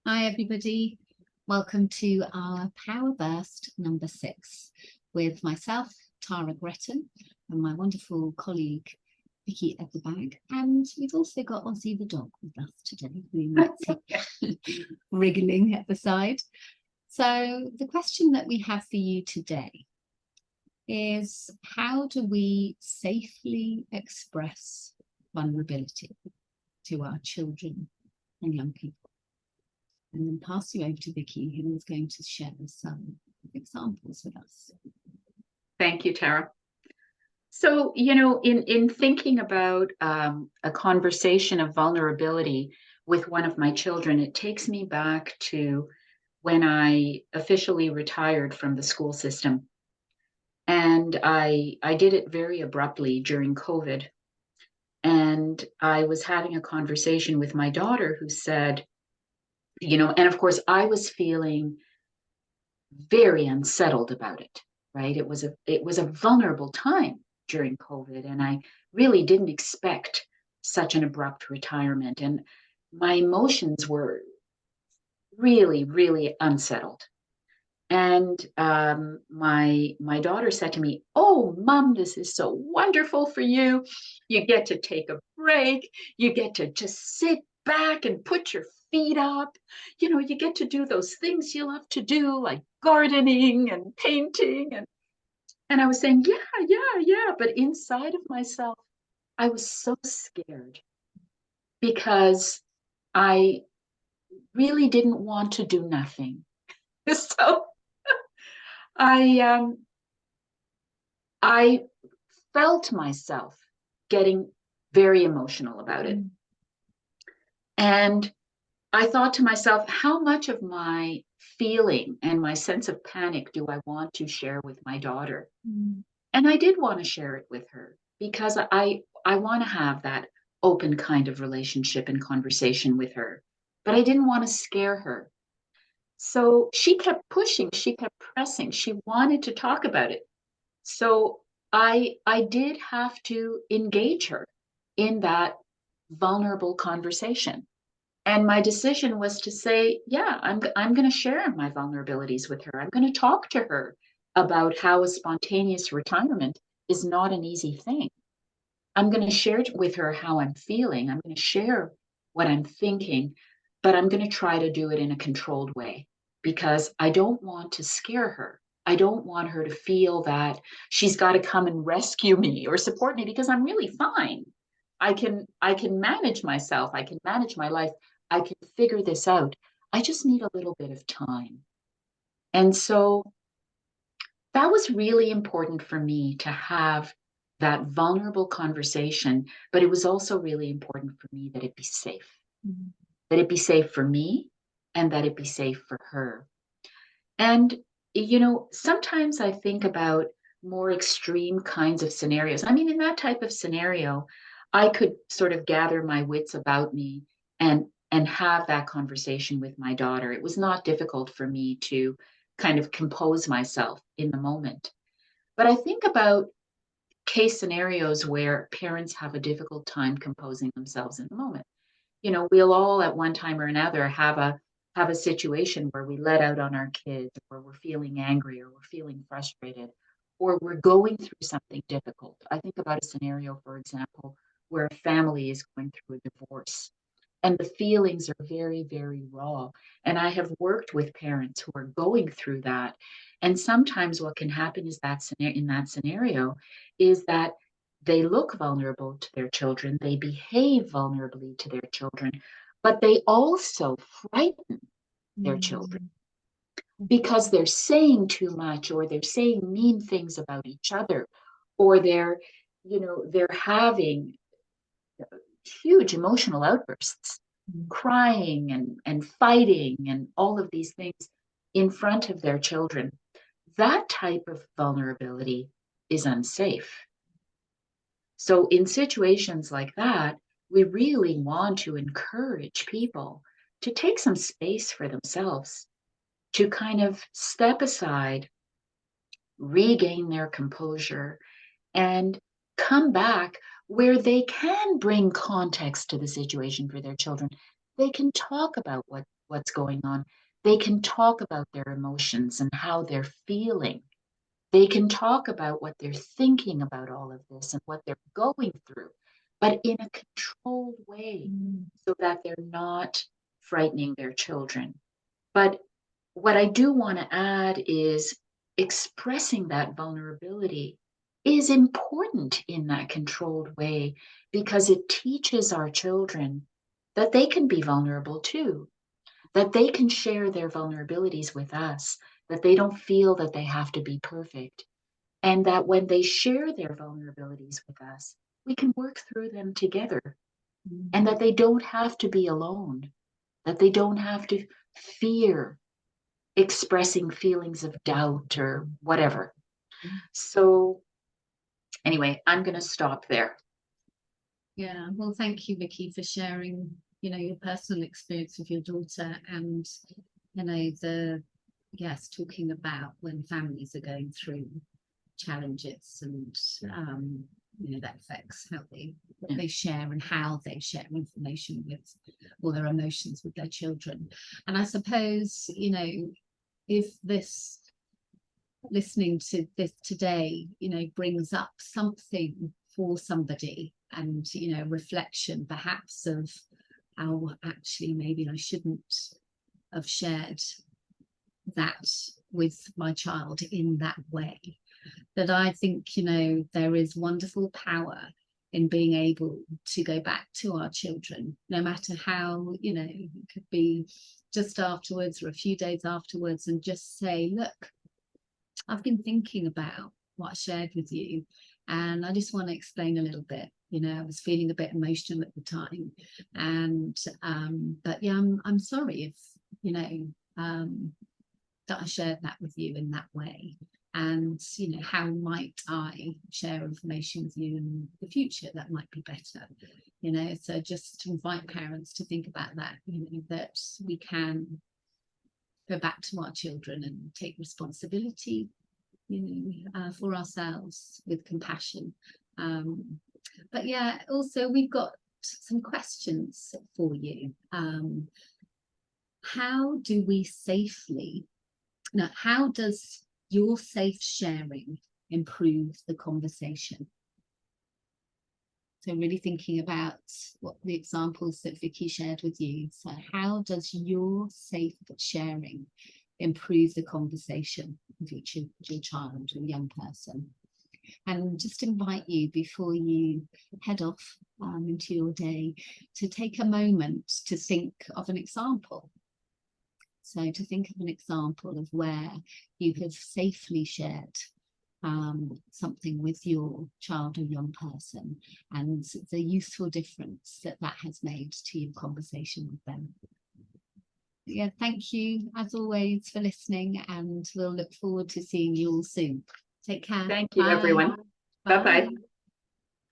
Hi, everybody. Welcome to our Power Burst number 6 with myself, Tara and my wonderful colleague, Vicky at the back. And we've also got Ozzy the dog with us today, who you might see wriggling at the side. So the question that we have for you today is, how do we safely express vulnerability to our children and young people? And then pass you over to Vicky, who is going to share some examples with us. Thank you, Tara. So, in thinking about a conversation of vulnerability with one of my children, it takes me back to when I officially retired from the school system. And I did it very abruptly during COVID. And I was having a conversation with my daughter who said, and of course I was feeling very unsettled about it, right? It was a vulnerable time during COVID, and I really didn't expect such an abrupt retirement. And my emotions were really, really unsettled. And my daughter said to me, "Oh, Mom, this is so wonderful for you. You get to take a break. You get to just sit back and put your feet up. You get to do those things you love to do, like gardening and painting." And I was saying, "Yeah, yeah, yeah." But inside of myself, I was so scared because I really didn't want to do nothing. So I I felt myself getting very emotional about it. And I thought to myself, how much of my feeling and my sense of panic do I want to share with my daughter? And I did want to share it with her because I want to have that open kind of relationship and conversation with her. But I didn't want to scare her. So she kept pushing, she kept pressing, she wanted to talk about it. So I did have to engage her in that vulnerable conversation. And my decision was to say, yeah, I'm going to share my vulnerabilities with her. I'm going to talk to her about how a spontaneous retirement is not an easy thing. I'm going to share with her how I'm feeling. I'm going to share what I'm thinking, but I'm going to try to do it in a controlled way because I don't want to scare her. I don't want her to feel that she's got to come and rescue me or support me because I'm really fine. I can manage myself. I can manage my life. I can figure this out. I just need a little bit of time. And so that was really important for me to have that vulnerable conversation, but it was also really important for me that it be safe, that it be safe for me and that it be safe for her. And, sometimes I think about more extreme kinds of scenarios. I mean, in that type of scenario, I could sort of gather my wits about me and have that conversation with my daughter. It was not difficult for me to kind of compose myself in the moment. But I think about case scenarios where parents have a difficult time composing themselves in the moment. We'll all at one time or another have a situation where we let out on our kids, or we're feeling angry, or we're feeling frustrated, or we're going through something difficult. I think about a scenario, for example, where a family is going through a divorce and the feelings are very, very raw. And I have worked with parents who are going through that. And sometimes what can happen is that in that scenario is that they look vulnerable to their children, they behave vulnerably to their children, but they also frighten their children because they're saying too much, or they're saying mean things about each other, or they're having huge emotional outbursts, crying and fighting and all of these things in front of their children. That type of vulnerability is unsafe. So, in situations like that, we really want to encourage people to take some space for themselves, to kind of step aside, regain their composure, and come back where they can bring context to the situation for their children. They can talk about what what's going on. They can talk about their emotions and how they're feeling. They can talk about what they're thinking about all of this and what they're going through, but in a controlled way so that they're not frightening their children. But what I do want to add is expressing that vulnerability is important in that controlled way because it teaches our children that they can be vulnerable too, that they can share their vulnerabilities with us, that they don't feel that they have to be perfect, and that when they share their vulnerabilities with us, we can work through them together, and that they don't have to be alone, that they don't have to fear expressing feelings of doubt or whatever. So anyway, I'm going to stop there. Yeah, well, thank you, Vicky, for sharing, your personal experience with your daughter, and, talking about when families are going through challenges, and, that affects how they share and how they share information with, or their emotions with their children. And I suppose, if listening to this today, brings up something for somebody, and reflection perhaps of how actually maybe I shouldn't have shared that with my child in that way, that I think there is wonderful power in being able to go back to our children, no matter how, it could be just afterwards or a few days afterwards, and just say, look, I've been thinking about what I shared with you, and I just want to explain a little bit. I was feeling a bit emotional at the time, and but yeah, I'm sorry if that I shared that with you in that way, and how might I share information with you in the future that might be better. So just to invite parents to think about that, that we can go back to our children and take responsibility for ourselves with compassion. But yeah, also we've got some questions for you. How do we safely, now, how does your safe sharing improve the conversation? So really thinking about what the examples that Vicky shared with you. So how does your safe sharing improve the conversation with your child or young person? And just invite you, before you head off into your day, to take a moment to think of an example. So to think of an example of where you have safely shared something with your child or young person, and the useful difference that has made to your conversation with them. Yeah, thank you as always for listening, and we'll look forward to seeing you all soon. Take care. Thank you, Bye. everyone. Bye-bye.